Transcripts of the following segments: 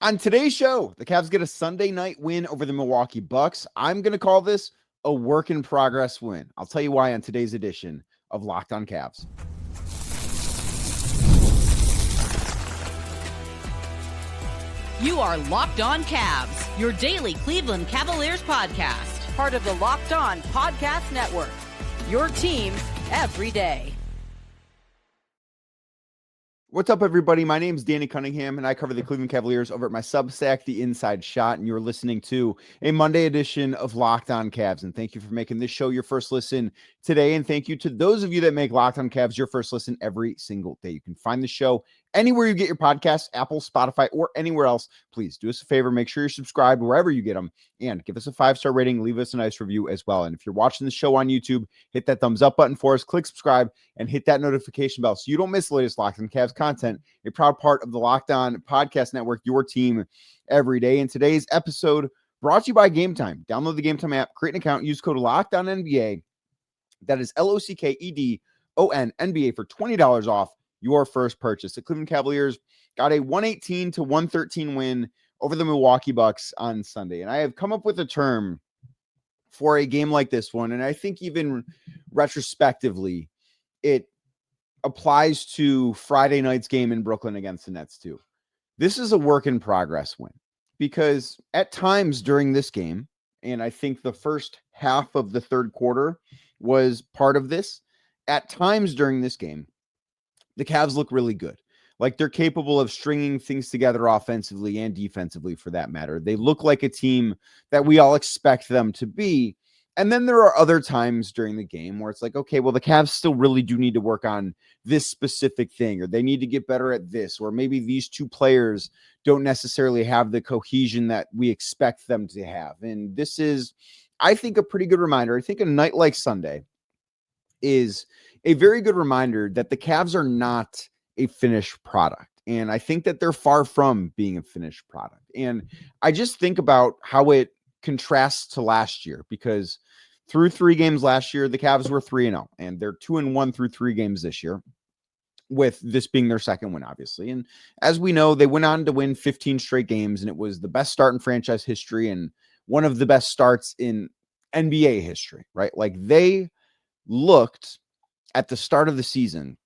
On today's show, the Cavs get a Sunday night win over the Milwaukee Bucks. I'm going to call this a work in progress win. I'll tell you why on today's edition of Locked On Cavs. You are Locked On Cavs, your daily Cleveland Cavaliers podcast. Part of the Locked On Podcast Network, your team every day. What's up, everybody? My name is Danny Cunningham, and I cover the Cleveland Cavaliers over at my Substack, The Inside Shot, and you're listening to a Monday edition of Locked On Cavs. And thank you for making this show your first listen today, and thank you to those of you that make Locked On Cavs your first listen every single day. You can find the show anywhere you get your podcasts, Apple, Spotify, or anywhere else. Please do us a favor, make sure you're subscribed wherever you get them, and give us a 5-star rating, leave us a nice review as well. And if you're watching the show on YouTube, hit that thumbs up button for us, click subscribe, and hit that notification bell so you don't miss the latest Locked On Cavs content, a proud part of the Locked On Podcast Network, your team every day. And today's episode brought to you by Game Time. Download the Game Time app, create an account, use code LOCKEDONNBA. That is LOCKEDON NBA for $20 off your first purchase. The Cleveland Cavaliers got a 118-113 win over the Milwaukee Bucks on Sunday. And I have come up with a term for a game like this one, and I think even retrospectively, it applies to Friday night's game in Brooklyn against the Nets too. This is a work in progress win because at times during this game, and I think the first half of the third quarter was part of this, at times during this game, the Cavs look really good. Like they're capable of stringing things together offensively and defensively for that matter. They look like a team that we all expect them to be. And then there are other times during the game where it's like, okay, well, the Cavs still really do need to work on this specific thing, or they need to get better at this, or maybe these two players don't necessarily have the cohesion that we expect them to have. And this is, I think, a pretty good reminder. I think a night like Sunday is a very good reminder that the Cavs are not a finished product. And I think that they're far from being a finished product. And I just think about how it contrasts to last year, because through 3 games last year, the Cavs were 3-0, and they're 2-1 through 3 games this year, with this being their second win, obviously. And as we know, they went on to win 15 straight games, and it was the best start in franchise history and one of the best starts in NBA history, right? Like they looked at the start of the season,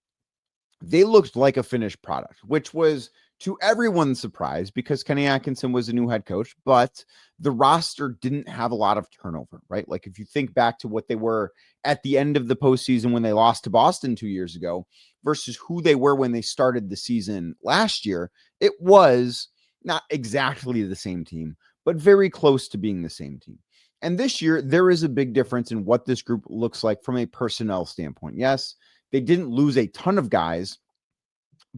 they looked like a finished product, which was to everyone's surprise because Kenny Atkinson was a new head coach, but the roster didn't have a lot of turnover, right? Like if you think back to what they were at the end of the postseason when they lost to Boston 2 years ago versus who they were when they started the season last year, it was not exactly the same team, but very close to being the same team. And this year, there is a big difference in what this group looks like from a personnel standpoint. Yes, they didn't lose a ton of guys,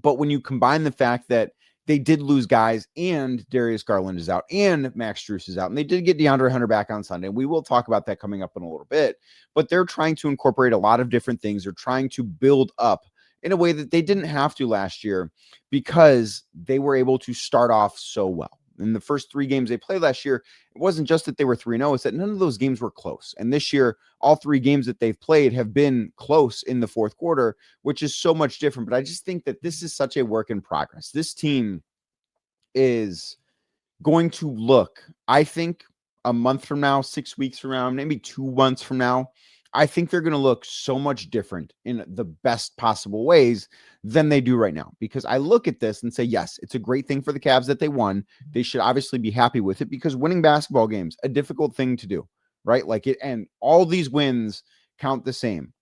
but when you combine the fact that they did lose guys and Darius Garland is out and Max Strus is out, and they did get DeAndre Hunter back on Sunday. We will talk about that coming up in a little bit, but they're trying to incorporate a lot of different things. They're trying to build up in a way that they didn't have to last year because they were able to start off so well. In the first 3 games they played last year, it wasn't just that they were 3-0, it's that none of those games were close. And this year, all 3 games that they've played have been close in the fourth quarter, which is so much different. But I just think that this is such a work in progress. This team is going to look, I think, a month from now, 6 weeks from now, maybe 2 months from now, I think they're going to look so much different in the best possible ways than they do right now. Because I look at this and say, yes, it's a great thing for the Cavs that they won. They should obviously be happy with it because winning basketball games, a difficult thing to do, right? Like it, and all these wins count the same.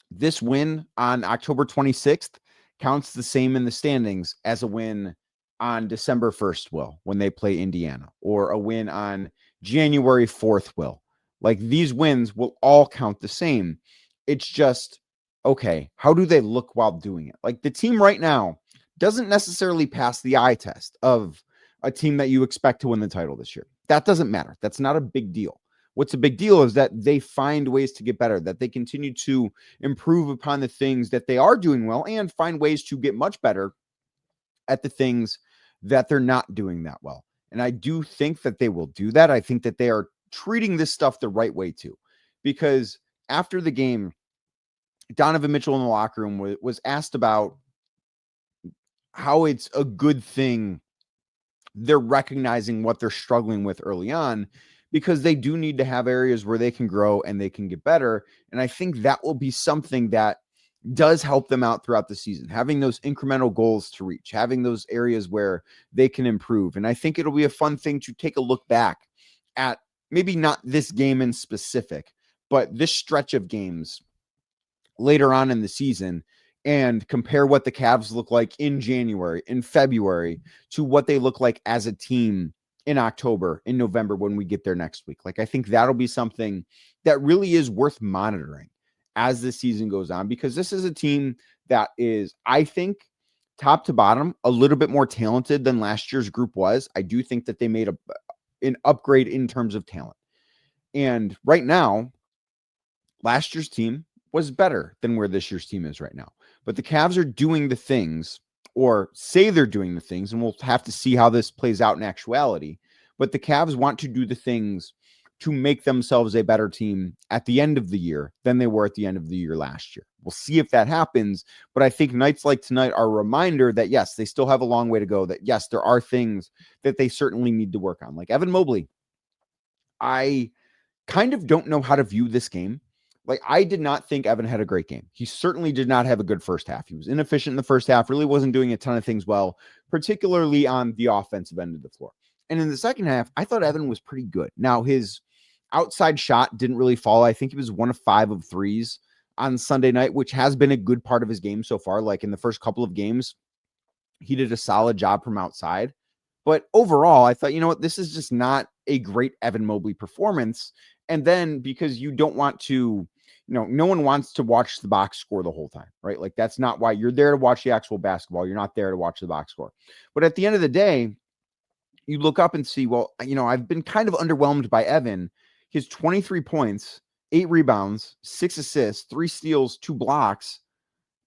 This win on October 26th counts the same in the standings as a win on December 1st will when they play Indiana, or a win on January 4th will. Like these wins will all count the same. It's just, okay, how do they look while doing it? Like the team right now doesn't necessarily pass the eye test of a team that you expect to win the title this year. That doesn't matter. That's not a big deal. What's a big deal is that they find ways to get better, that they continue to improve upon the things that they are doing well and find ways to get much better at the things that they're not doing that well. And I do think that they will do that. I think that they are treating this stuff the right way too, because after the game, Donovan Mitchell in the locker room was asked about how it's a good thing they're recognizing what they're struggling with early on, because they do need to have areas where they can grow and they can get better. And I think that will be something that does help them out throughout the season, having those incremental goals to reach, having those areas where they can improve. And I think it'll be a fun thing to take a look back at, maybe not this game in specific, but this stretch of games later on in the season, and compare what the Cavs look like in January, in February, to what they look like as a team in October, in November, when we get there next week. Like, I think that'll be something that really is worth monitoring as the season goes on, because this is a team that is, I think, top to bottom, a little bit more talented than last year's group was. I do think that they made an upgrade in terms of talent. And right now, last year's team was better than where this year's team is right now. But the Cavs are doing the things, or say they're doing the things, and we'll have to see how this plays out in actuality. But the Cavs want to do the things to make themselves a better team at the end of the year than they were at the end of the year last year. We'll see if that happens. But I think nights like tonight are a reminder that, yes, they still have a long way to go, that, yes, there are things that they certainly need to work on. Like Evan Mobley, I kind of don't know how to view this game. Like, I did not think Evan had a great game. He certainly did not have a good first half. He was inefficient in the first half, really wasn't doing a ton of things well, particularly on the offensive end of the floor. And in the second half, I thought Evan was pretty good. Now, his outside shot didn't really fall. I think he was 1 of 5 of threes on Sunday night, which has been a good part of his game so far. Like, in the first couple of games, he did a solid job from outside. But overall, I thought, you know what, this is just not a great Evan Mobley performance. And then, because you don't want to, no one wants to watch the box score the whole time, right? Like, that's not why you're there to watch the actual basketball. You're not there to watch the box score. But at the end of the day, you look up and see, well, I've been kind of underwhelmed by Evan. His 23 points, 8 rebounds, 6 assists, 3 steals, 2 blocks.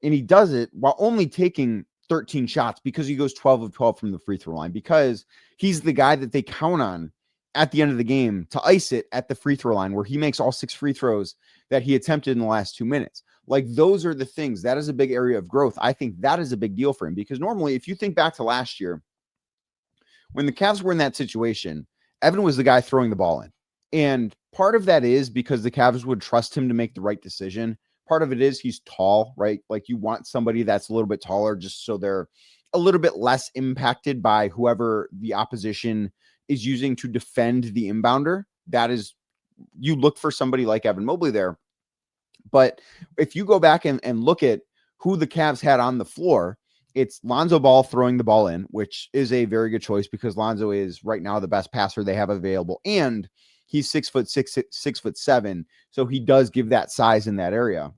And he does it while only taking 13 shots, because he goes 12 of 12 from the free throw line, because he's the guy that they count on at the end of the game to ice it at the free throw line, where he makes all 6 free throws that he attempted in the last 2 minutes. Like, those are the things. That is a big area of growth. I think that is a big deal for him, because normally, if you think back to last year, when the Cavs were in that situation, Evan was the guy throwing the ball in. And part of that is because the Cavs would trust him to make the right decision. Part of it is he's tall, right? Like, you want somebody that's a little bit taller, just so they're a little bit less impacted by whoever the opposition is using to defend the inbounder. That is, you look for somebody like Evan Mobley there. But if you go back and look at who the Cavs had on the floor, it's Lonzo Ball throwing the ball in, which is a very good choice, because Lonzo is right now the best passer they have available. And he's 6'6", 6'7", so he does give that size in that area.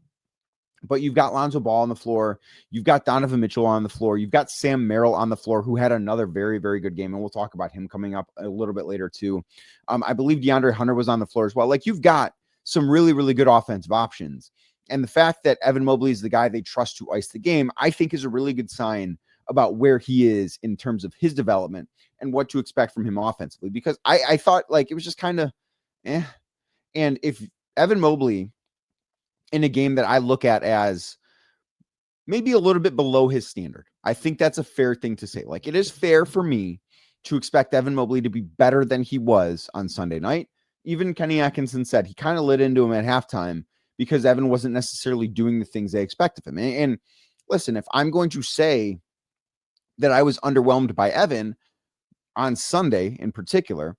But you've got Lonzo Ball on the floor. You've got Donovan Mitchell on the floor. You've got Sam Merrill on the floor, who had another very, very good game. And we'll talk about him coming up a little bit later too. I believe DeAndre Hunter was on the floor as well. Like, you've got some really, really good offensive options. And the fact that Evan Mobley is the guy they trust to ice the game, I think, is a really good sign about where he is in terms of his development and what to expect from him offensively. Because I thought, like, it was just kind of And if Evan Mobley, in a game that I look at as maybe a little bit below his standard, I think that's a fair thing to say. Like, it is fair for me to expect Evan Mobley to be better than he was on Sunday night. Even Kenny Atkinson said he kind of lit into him at halftime, because Evan wasn't necessarily doing the things they expect of him. And listen, if I'm going to say that I was underwhelmed by Evan on Sunday in particular,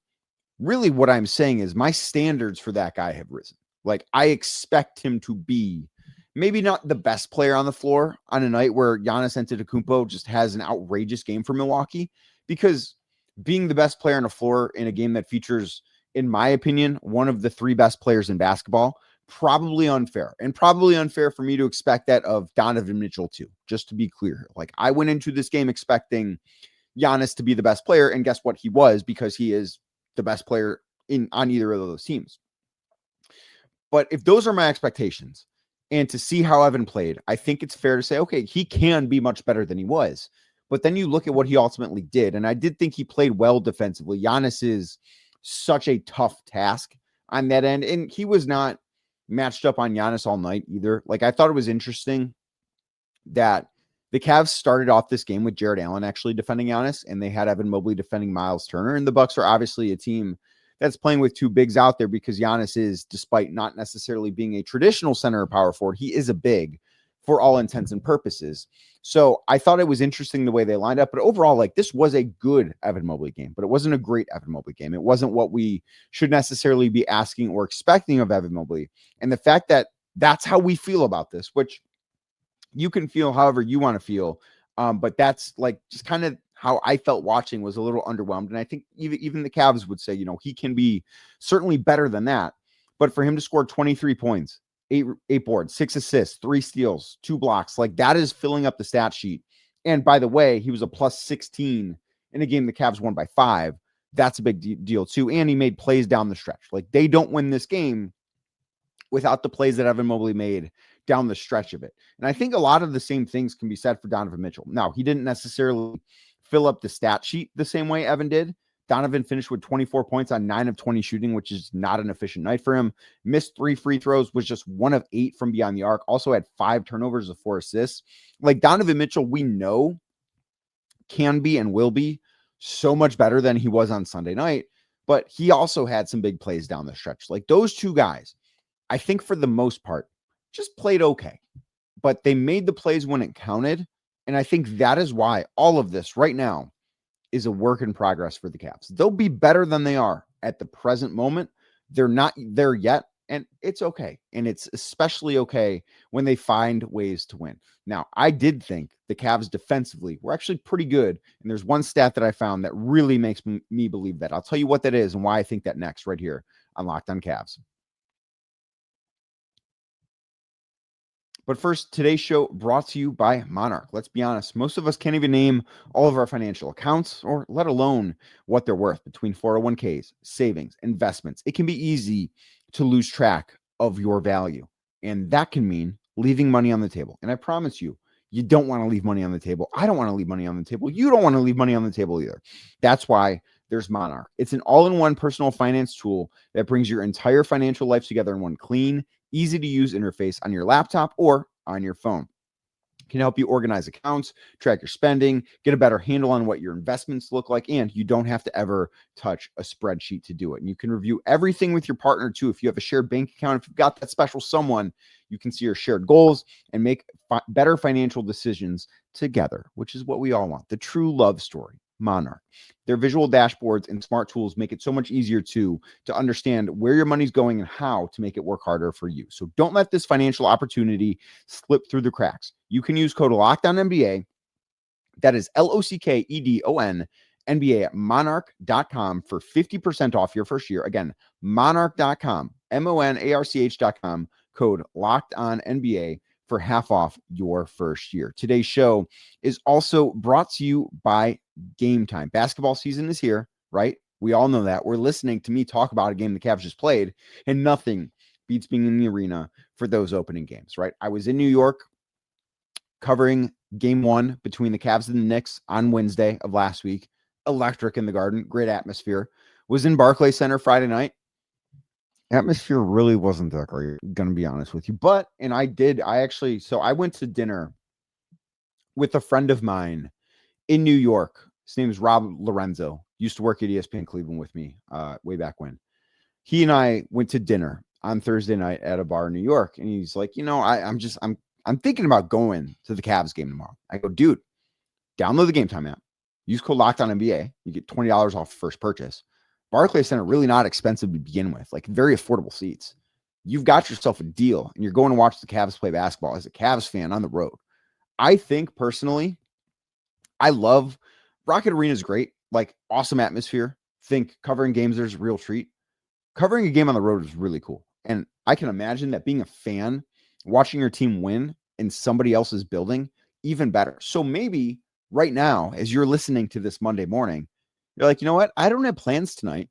really what I'm saying is my standards for that guy have risen. Like, I expect him to be maybe not the best player on the floor on a night where Giannis Antetokounmpo just has an outrageous game for Milwaukee, because being the best player on the floor in a game that features, in my opinion, one of the 3 best players in basketball, probably unfair. And probably unfair for me to expect that of Donovan Mitchell too, just to be clear. Like, I went into this game expecting Giannis to be the best player, and guess what? He was, because he is the best player on either of those teams. But if those are my expectations, and to see how Evan played, I think it's fair to say, okay, he can be much better than he was. But then you look at what he ultimately did, and I did think he played well defensively. Giannis is such a tough task on that end, and he was not matched up on Giannis all night either. Like, I thought it was interesting that The Cavs started off this game with Jared Allen actually defending Giannis, and they had Evan Mobley defending Miles Turner. And the Bucks are obviously a team that's playing with two bigs out there because Giannis is, despite not necessarily being a traditional center or power forward, he is a big for all intents and purposes. So I thought it was interesting the way they lined up, but overall, like, this was a good Evan Mobley game, but it wasn't a great Evan Mobley game. It wasn't what we should necessarily be asking or expecting of Evan Mobley. And the fact that that's how we feel about this, which you can feel however you want to feel. But that's like just kind of how I felt watching, was a little underwhelmed. And I think even the Cavs would say, you know, he can be certainly better than that. But for him to score 23 points, eight boards, 6 assists, 3 steals, 2 blocks, like, that is filling up the stat sheet. And by the way, he was a plus 16 in a game the Cavs won by 5. That's a big deal too. And he made plays down the stretch. Like, they don't win this game without the plays that Evan Mobley made down the stretch of it. And I think a lot of the same things can be said for Donovan Mitchell. Now, he didn't necessarily fill up the stat sheet the same way Evan did. Donovan finished with 24 points on 9 of 20 shooting, which is not an efficient night for him. Missed 3 free throws, was just 1 of 8 from beyond the arc. Also had 5 turnovers of 4 assists. Like, Donovan Mitchell, we know can be and will be so much better than he was on Sunday night, but he also had some big plays down the stretch. Like, those two guys, I think for the most part, just played okay, but they made the plays when it counted. And I think that is why all of this right now is a work in progress for the Cavs. They'll be better than they are at the present moment. They're not there yet, and it's okay. And it's especially okay when they find ways to win. Now, I did think the Cavs defensively were actually pretty good. And there's one stat that I found that really makes me believe that. I'll tell you what that is and why I think that next, right here on Locked On Cavs. But first, today's show brought to you by Monarch. Let's be honest, most of us can't even name all of our financial accounts, or let alone what they're worth. Between 401ks, savings, investments, it can be easy to lose track of your value. And that can mean leaving money on the table. And I promise you, you don't want to leave money on the table. I don't want to leave money on the table. You don't want to leave money on the table either. That's why there's Monarch. It's an all-in-one personal finance tool that brings your entire financial life together in one clean, easy to use interface on your laptop or on your phone. It can help you organize accounts, track your spending, get a better handle on what your investments look like, and you don't have to ever touch a spreadsheet to do it. And you can review everything with your partner too. If you have a shared bank account, if you've got that special someone, you can see your shared goals and make better financial decisions together, which is what we all want. The true love story. Monarch. Their visual dashboards and smart tools make it so much easier to understand where your money's going and how to make it work harder for you. So don't let this financial opportunity slip through the cracks. You can use code LOCKEDONNBA. That is LOCKEDON NBA at monarch.com for 50% off your first year. Again, monarch.com, MONARCH.com, code LOCKEDONNBA for half off your first year. Today's show is also brought to you by Game Time. Basketball season is here, right? We all know that. We're listening to me talk about a game the Cavs just played, and nothing beats being in the arena for those opening games, right? I was in New York covering game 1 between the Cavs and the Knicks on Wednesday of last week. Electric in the Garden, great atmosphere. Was in Barclays Center Friday night. Atmosphere really wasn't that great, gonna be honest with you. But, and I went to dinner with a friend of mine in New York. His name is Rob Lorenzo. Used to work at ESPN Cleveland with me way back when. He and I went to dinner on Thursday night at a bar in New York. And he's like, you know, I'm thinking about going to the Cavs game tomorrow. I go, dude, download the Game Time app. Use code LOCKEDONNBA. You get $20 off first purchase. Barclays Center, really not expensive to begin with, like very affordable seats. You've got yourself a deal, and you're going to watch the Cavs play basketball as a Cavs fan on the road. I think personally, I love Rocket Arena is great, like awesome atmosphere. Think covering games, there's a real treat. Covering a game on the road is really cool. And I can imagine that being a fan, watching your team win in somebody else's building, even better. So maybe right now, as you're listening to this Monday morning, you're like, you know what? I don't have plans tonight.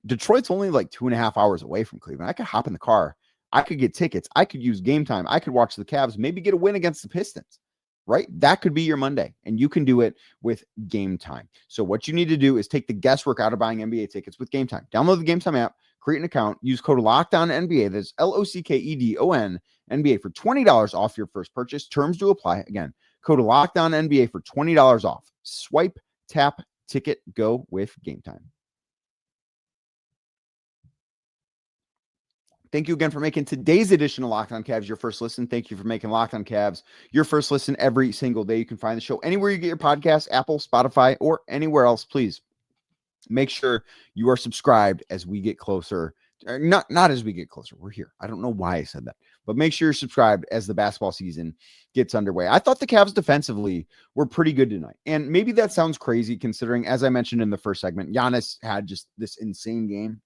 Detroit's only like 2.5 hours away from Cleveland. I could hop in the car. I could get tickets. I could use Game Time. I could watch the Cavs, maybe get a win against the Pistons, right? That could be your Monday, and you can do it with Game Time. So what you need to do is take the guesswork out of buying NBA tickets with Game Time. Download the Game Time app, create an account, use code LOCKEDONNBA. That's LOCKEDON NBA for $20 off your first purchase. Terms to apply. Again, Code LOCKEDONNBA for $20 off. Swipe, tap, ticket, go with Game Time. Thank you again for making today's edition of Locked On Cavs your first listen. Thank you for making Locked On Cavs your first listen every single day. You can find the show anywhere you get your podcasts, Apple, Spotify, or anywhere else. Please make sure you are subscribed as we get closer. Not as we get closer. We're here. I don't know why I said that, but make sure you're subscribed as the basketball season gets underway. I thought the Cavs defensively were pretty good tonight. And maybe that sounds crazy considering, as I mentioned in the first segment, Giannis had just this insane game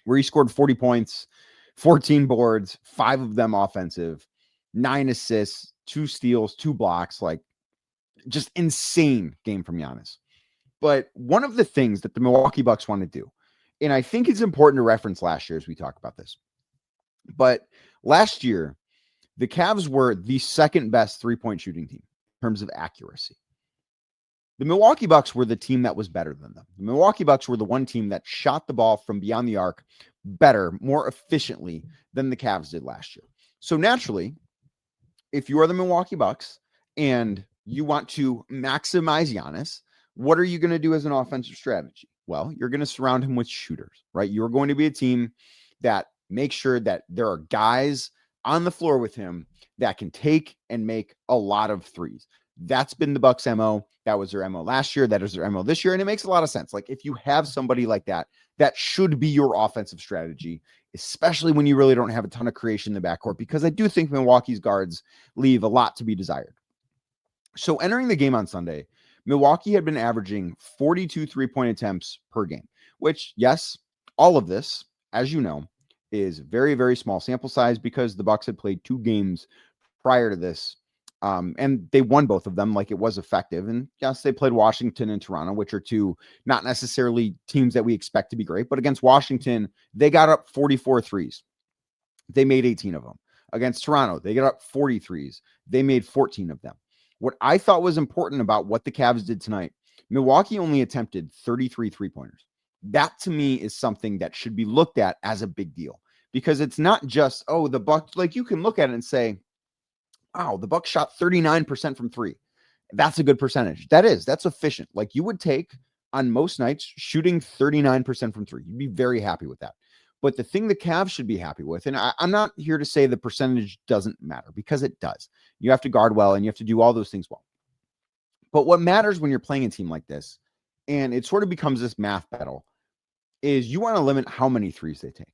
where he scored 40 points, 14 boards, 5 of them offensive, 9 assists, 2 steals, 2 blocks, like just insane game from Giannis. But one of the things that the Milwaukee Bucks want to do, and I think it's important to reference last year as we talk about this, but last year, the Cavs were the second best three-point shooting team in terms of accuracy. The Milwaukee Bucks were the team that was better than them. The Milwaukee Bucks were the one team that shot the ball from beyond the arc better, more efficiently than the Cavs did last year. So naturally, if you are the Milwaukee Bucks and you want to maximize Giannis, what are you going to do as an offensive strategy? Well, you're going to surround him with shooters, right? You're going to be a team that makes sure that there are guys on the floor with him that can take and make a lot of threes. That's been the Bucks' MO. That was their MO last year. That is their MO this year. And it makes a lot of sense. Like if you have somebody like that, that should be your offensive strategy, especially when you really don't have a ton of creation in the backcourt, because I do think Milwaukee's guards leave a lot to be desired. So entering the game on Sunday, Milwaukee had been averaging 42 three-point attempts per game, which, yes, all of this, as you know, is very, very small sample size because the Bucks had played 2 games prior to this. And they won both of them like it was effective. And yes, they played Washington and Toronto, which are 2 not necessarily teams that we expect to be great, but against Washington, they got up 44 threes. They made 18 of them. Against Toronto, they got up 40 threes. They made 14 of them. What I thought was important about what the Cavs did tonight, Milwaukee only attempted 33 three-pointers. That to me is something that should be looked at as a big deal because it's not just, oh, the Bucks, like you can look at it and say, wow, the Bucks shot 39% from 3. That's a good percentage. That's efficient. Like you would take on most nights shooting 39% from 3. You'd be very happy with that. But the thing the Cavs should be happy with, and I'm not here to say the percentage doesn't matter because it does. You have to guard well and you have to do all those things well. But what matters when you're playing a team like this, and it sort of becomes this math battle, is you want to limit how many threes they take.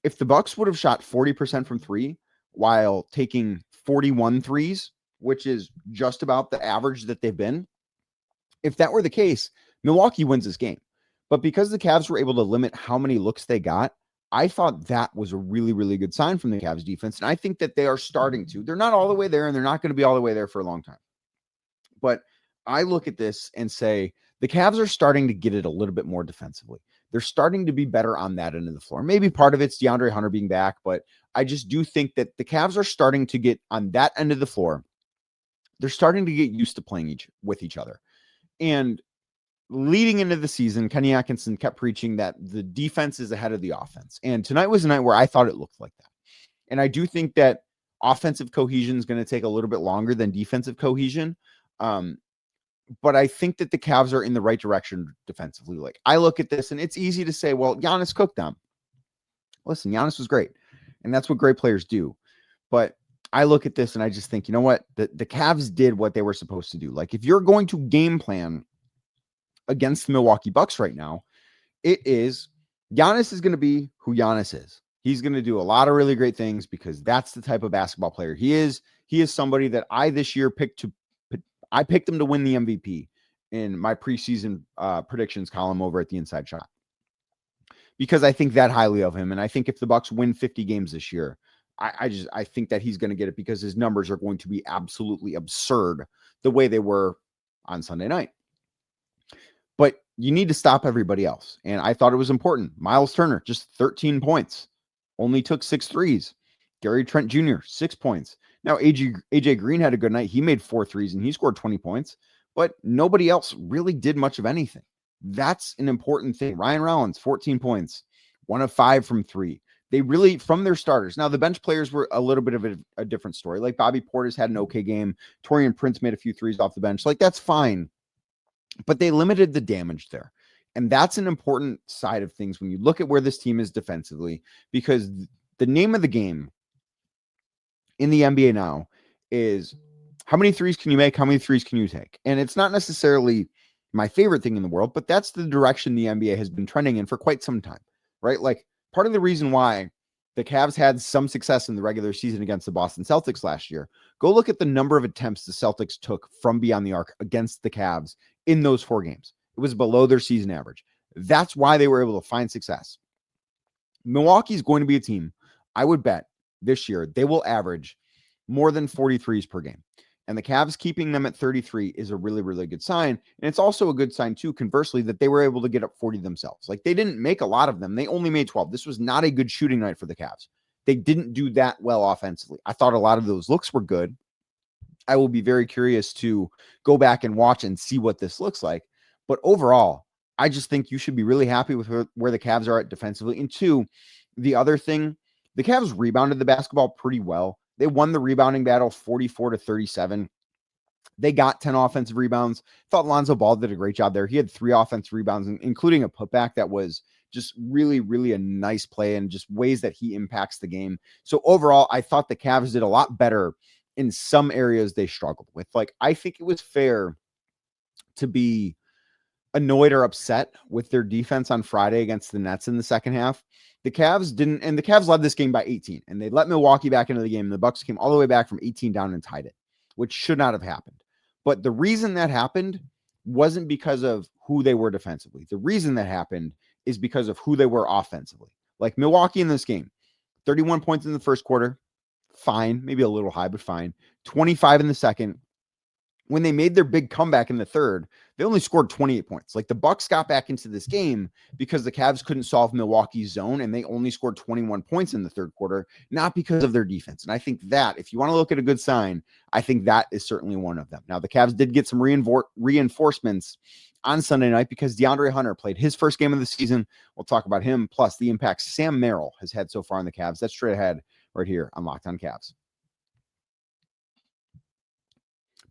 If the Bucks would have shot 40% from 3 while taking 41 threes, which is just about the average that they've been, if that were the case, Milwaukee wins this game. But because the Cavs were able to limit how many looks they got, I thought that was a really, really good sign from the Cavs defense. And I think that they are starting to. They're not all the way there, and they're not going to be all the way there for a long time. But I look at this and say the Cavs are starting to get it a little bit more defensively. They're starting to be better on that end of the floor. Maybe part of it's DeAndre Hunter being back, but I just do think that the Cavs are starting to get on that end of the floor. They're starting to get used to playing with each other. And leading into the season, Kenny Atkinson kept preaching that the defense is ahead of the offense. And tonight was a night where I thought it looked like that. And I do think that offensive cohesion is going to take a little bit longer than defensive cohesion. But I think that the Cavs are in the right direction defensively. Like I look at this and it's easy to say, well, Giannis cooked them. Listen, Giannis was great. And that's what great players do. But I look at this and I just think, you know what? The Cavs did what they were supposed to do. Like if you're going to game plan against the Milwaukee Bucks right now, it is Giannis is going to be who Giannis is. He's going to do a lot of really great things because that's the type of basketball player he is. He is somebody that I this year picked him to win the MVP in my preseason predictions column over at the Inside Shot because I think that highly of him. And I think if the Bucks win 50 games this year, I think that he's going to get it because his numbers are going to be absolutely absurd the way they were on Sunday night. But you need to stop everybody else. And I thought it was important. Miles Turner, just 13 points, only took 6 threes. Gary Trent Jr., 6 points. Now, AJ Green had a good night. He made 4 threes and he scored 20 points, but nobody else really did much of anything. That's an important thing. Ryan Rollins, 14 points, 1 of 5 from 3. They really, from their starters. Now, the bench players were a little bit of a different story. Like Bobby Portis had an okay game. Taurean Prince made a few threes off the bench. Like, that's fine. But they limited the damage there. And that's an important side of things when you look at where this team is defensively, because the name of the game in the NBA now is how many threes can you make? How many threes can you take? And it's not necessarily my favorite thing in the world, but that's the direction the NBA has been trending in for quite some time, right? Like, part of the reason why the Cavs had some success in the regular season against the Boston Celtics last year, go look at the number of attempts the Celtics took from beyond the arc against the Cavs in those 4 games. It was below their season average. That's why they were able to find success. Milwaukee's going to be a team, I would bet this year, they will average more than 43s per game. And the Cavs keeping them at 33 is a really, really good sign. And it's also a good sign, too, conversely, that they were able to get up 40 themselves. Like, they didn't make a lot of them. They only made 12. This was not a good shooting night for the Cavs. They didn't do that well offensively. I thought a lot of those looks were good. I will be very curious to go back and watch and see what this looks like. But overall, I just think you should be really happy with where the Cavs are at defensively. And 2, the other thing, the Cavs rebounded the basketball pretty well. They won the rebounding battle 44-37. They got 10 offensive rebounds. Thought Lonzo Ball did a great job there. He had 3 offensive rebounds, including a putback that was just really, really a nice play and just ways that he impacts the game. So overall, I thought the Cavs did a lot better in some areas they struggled with. Like, I think it was fair to be annoyed or upset with their defense on Friday against the Nets in the second half. The Cavs didn't, and the Cavs led this game by 18, and they let Milwaukee back into the game. And the Bucks came all the way back from 18 down and tied it, which should not have happened. But the reason that happened wasn't because of who they were defensively. The reason that happened is because of who they were offensively. Like Milwaukee in this game, 31 points in the first quarter, fine, maybe a little high, but fine. 25 in the second. When they made their big comeback in the third, they only scored 28 points. Like, the Bucks got back into this game because the Cavs couldn't solve Milwaukee's zone, and they only scored 21 points in the third quarter, not because of their defense. And I think that, if you want to look at a good sign, I think that is certainly one of them. Now, the Cavs did get some reinforcements on Sunday night because DeAndre Hunter played his first game of the season. We'll talk about him, plus the impact Sam Merrill has had so far on the Cavs. That's straight ahead right here on Locked On Cavs.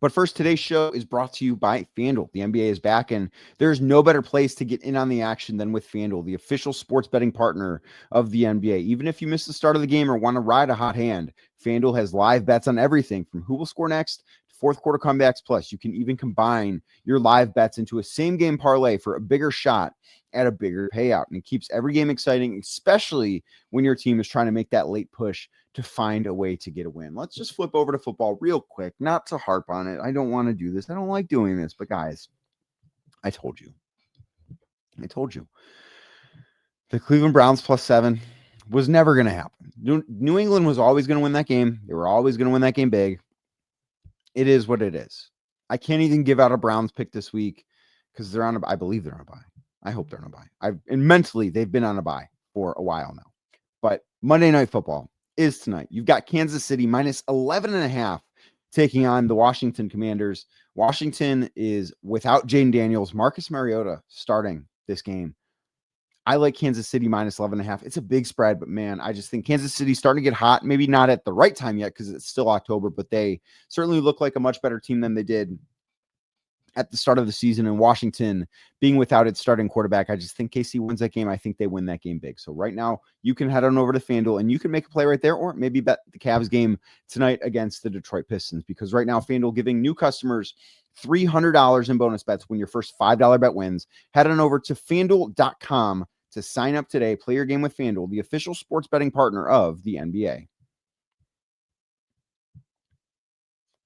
But first, today's show is brought to you by FanDuel. The NBA is back, and there's no better place to get in on the action than with FanDuel, the official sports betting partner of the NBA. Even if you miss the start of the game or want to ride a hot hand, FanDuel has live bets on everything from who will score next to fourth quarter comebacks. Plus, you can even combine your live bets into a same-game parlay for a bigger shot at a bigger payout. And it keeps every game exciting, especially when your team is trying to make that late push to find a way to get a win. Let's just flip over to football real quick, not to harp on it. I don't want to do this. I don't like doing this, but guys, I told you. The Cleveland Browns +7 was never going to happen. New England was always going to win that game. They were always going to win that game big. It is what it is. I can't even give out a Browns pick this week because they're on I believe they're on a bye. I hope they're on a bye. And mentally, they've been on a bye for a while now. But Monday Night Football is tonight. You've got Kansas City -11.5 taking on the Washington Commanders. Washington is without Jaden Daniels, Marcus Mariota starting this game. I like Kansas City -11.5. It's a big spread, but man, I just think Kansas City's starting to get hot. Maybe not at the right time yet because it's still October, but they certainly look like a much better team than they did at the start of the season. And Washington being without its starting quarterback, I just think KC wins that game. I think they win that game big. So right now you can head on over to FanDuel and you can make a play right there, or maybe bet the Cavs game tonight against the Detroit Pistons, because right now FanDuel giving new customers $300 in bonus bets when your first $5 bet wins. Head on over to FanDuel.com to sign up today. Play your game with FanDuel, the official sports betting partner of the NBA.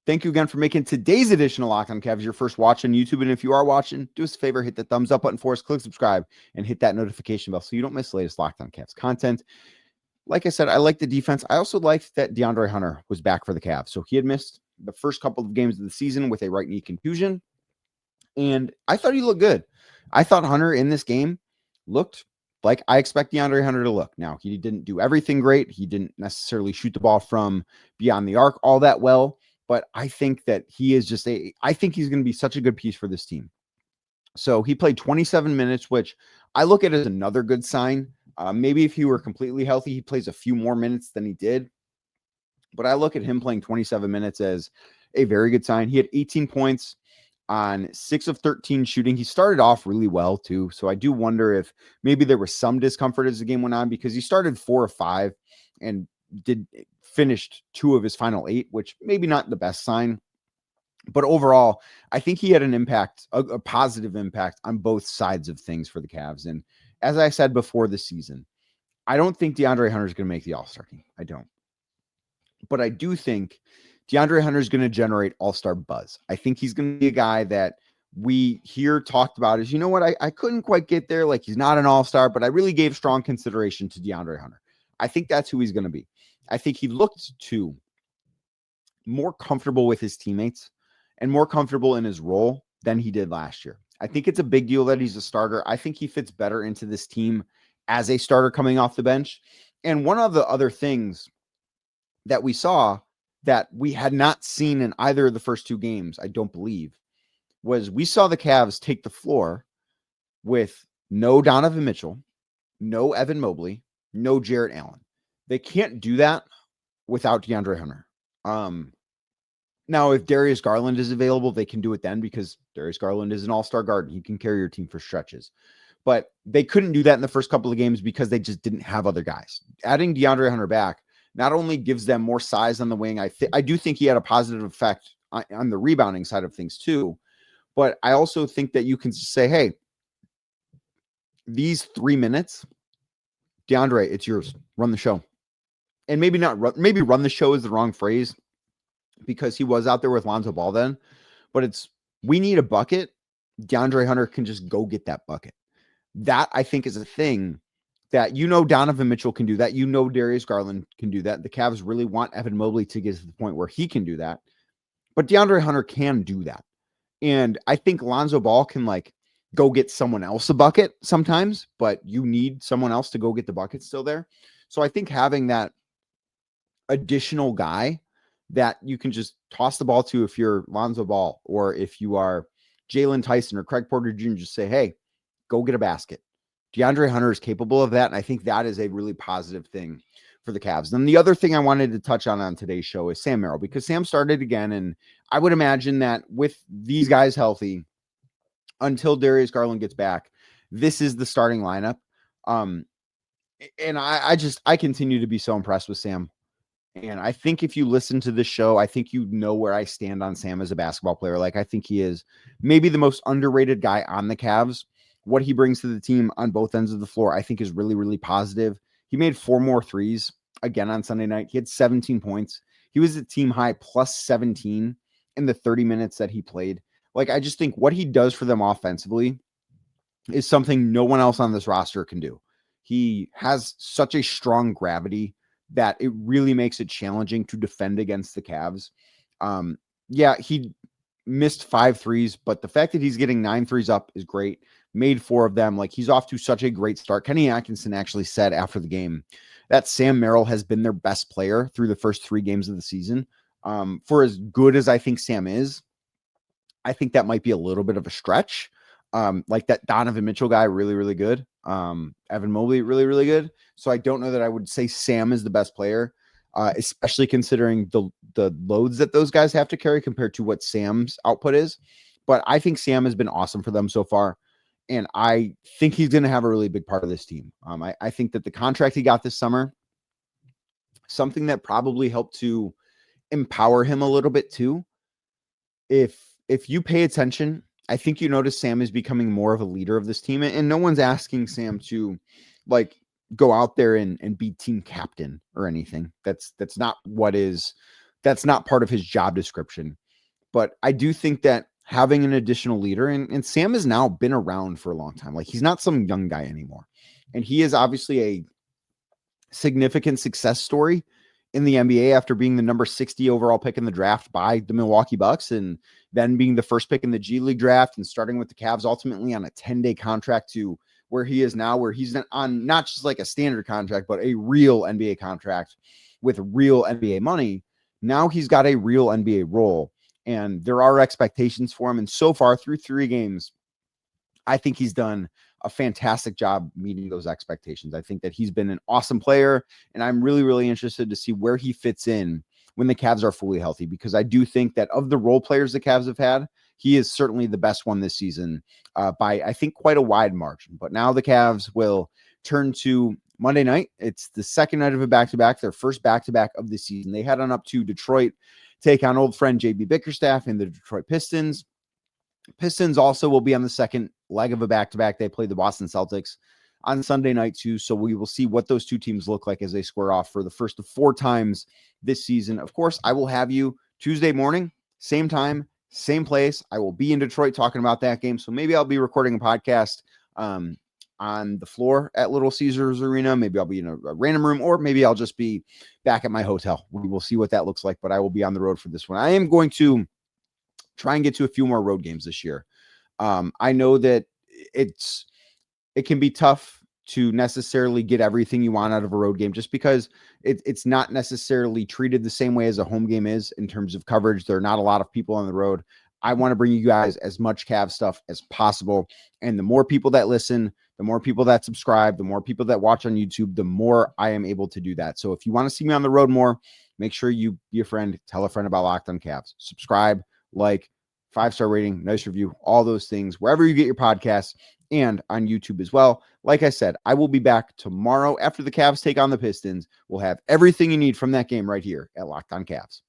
Thank you again for making today's edition of Locked On Cavs your first watch on YouTube. And if you are watching, do us a favor, hit the thumbs up button for us, click subscribe, and hit that notification bell so you don't miss the latest Locked On Cavs content. Like I said, I like the defense. I also liked that DeAndre Hunter was back for the Cavs. So he had missed the first couple of games of the season with a right knee contusion. And I thought he looked good. I thought Hunter in this game looked like I expect DeAndre Hunter to look. Now, he didn't do everything great. He didn't necessarily shoot the ball from beyond the arc all that well. But I think that he is just I think he's going to be such a good piece for this team. So he played 27 minutes, which I look at as another good sign. Maybe if he were completely healthy, he plays a few more minutes than he did. But I look at him playing 27 minutes as a very good sign. He had 18 points on 6 of 13 shooting. He started off really well too. So I do wonder if maybe there was some discomfort as the game went on, because he started 4 of 5 and finished 2 of his final 8, which maybe not the best sign. But overall, I think he had an impact, a positive impact on both sides of things for the Cavs. And as I said before the season, I don't think DeAndre Hunter is going to make the All-Star team. I don't. But I do think DeAndre Hunter is going to generate all-star buzz. I think he's going to be a guy that we here talked about as, you know what, I couldn't quite get there. Like, he's not an all-star, but I really gave strong consideration to DeAndre Hunter. I think that's who he's going to be. I think he looked more comfortable with his teammates and more comfortable in his role than he did last year. I think it's a big deal that he's a starter. I think he fits better into this team as a starter coming off the bench. And one of the other things that we saw that we had not seen in either of the first 2 games, I don't believe, was we saw the Cavs take the floor with no Donovan Mitchell, no Evan Mobley, no Jarrett Allen. They can't do that without DeAndre Hunter. Now, if Darius Garland is available, they can do it then, because Darius Garland is an all-star guard and he can carry your team for stretches. But they couldn't do that in the first couple of games because they just didn't have other guys. Adding DeAndre Hunter back not only gives them more size on the wing, I do think he had a positive effect on the rebounding side of things too. But I also think that you can say, hey, these 3 minutes, DeAndre, it's yours. Run the show. And maybe run the show is the wrong phrase, because he was out there with Lonzo Ball then. But we need a bucket. DeAndre Hunter can just go get that bucket. That, I think, is a thing that, Donovan Mitchell can do that. Darius Garland can do that. The Cavs really want Evan Mobley to get to the point where he can do that. But DeAndre Hunter can do that. And I think Lonzo Ball can go get someone else a bucket sometimes, but you need someone else to go get the bucket still there. So I think having that additional guy that you can just toss the ball to, if you're Lonzo Ball or if you are Jalen Tyson or Craig Porter Jr., just say, hey, go get a basket. DeAndre Hunter is capable of that, and I think that is a really positive thing for the Cavs. Then the other thing I wanted to touch on today's show is Sam Merrill, because Sam started again, and I would imagine that with these guys healthy, until Darius Garland gets back, this is the starting lineup. And I continue to be so impressed with Sam. And I think if you listen to this show, I think you know where I stand on Sam as a basketball player. I think he is maybe the most underrated guy on the Cavs. What he brings to the team on both ends of the floor, I think, is really, really positive. He made 4 more threes again on Sunday night. He had 17 points. He was at team high plus 17 in the 30 minutes that he played. I just think what he does for them offensively is something no one else on this roster can do. He has such a strong gravity that it really makes it challenging to defend against the Cavs. He missed 5 threes, but the fact that he's getting 9 threes up is great. Made 4 of them. He's off to such a great start. Kenny Atkinson actually said after the game that Sam Merrill has been their best player through the first 3 games of the season. For as good as I think Sam is, I think that might be a little bit of a stretch. That Donovan Mitchell guy, really, really good. Evan Mobley, really, really good. So I don't know that I would say Sam is the best player, especially considering the loads that those guys have to carry compared to what Sam's output is. But I think Sam has been awesome for them so far. And I think he's going to have a really big part of this team. I think that the contract he got this summer, something that probably helped to empower him a little bit too. If you pay attention, I think you notice Sam is becoming more of a leader of this team, and no one's asking Sam to go out there and be team captain or anything. That's not part of his job description. But I do think that having an additional leader, and Sam has now been around for a long time. He's not some young guy anymore. And he is obviously a significant success story in the NBA after being the number 60 overall pick in the draft by the Milwaukee Bucks, and then being the first pick in the G League draft and starting with the Cavs ultimately on a 10-day contract to where he is now, where he's on not just a standard contract, but a real NBA contract with real NBA money. Now he's got a real NBA role, and there are expectations for him. And so far through 3 games, I think he's done a fantastic job meeting those expectations. I think that he's been an awesome player, and I'm really, really interested to see where he fits in when the Cavs are fully healthy, because I do think that of the role players the Cavs have had, he is certainly the best one this season by, I think, quite a wide margin. But now the Cavs will turn to Monday night. It's the second night of a back-to-back, their first back-to-back of the season. They head on up to Detroit, take on old friend JB Bickerstaff and the Detroit Pistons. Pistons also will be on the second leg of a back-to-back. They play the Boston Celtics on Sunday night too. So we will see what those two teams look like as they square off for the first of 4 times this season. Of course, I will have you Tuesday morning, same time, same place. I will be in Detroit talking about that game. So maybe I'll be recording a podcast on the floor at Little Caesars Arena. Maybe I'll be in a random room, or maybe I'll just be back at my hotel. We will see what that looks like, but I will be on the road for this one. I am going to try and get to a few more road games this year. I know that it can be tough to necessarily get everything you want out of a road game, just because it's not necessarily treated the same way as a home game is in terms of coverage. There are not a lot of people on the road. I want to bring you guys as much Cavs stuff as possible. And the more people that listen, the more people that subscribe, the more people that watch on YouTube, the more I am able to do that. So if you want to see me on the road more, make sure you be a friend, tell a friend about Locked On Cavs, subscribe, like, 5-star rating, nice review, all those things, wherever you get your podcasts, and on YouTube as well. Like I said, I will be back tomorrow after the Cavs take on the Pistons. We'll have everything you need from that game right here at Locked On Cavs.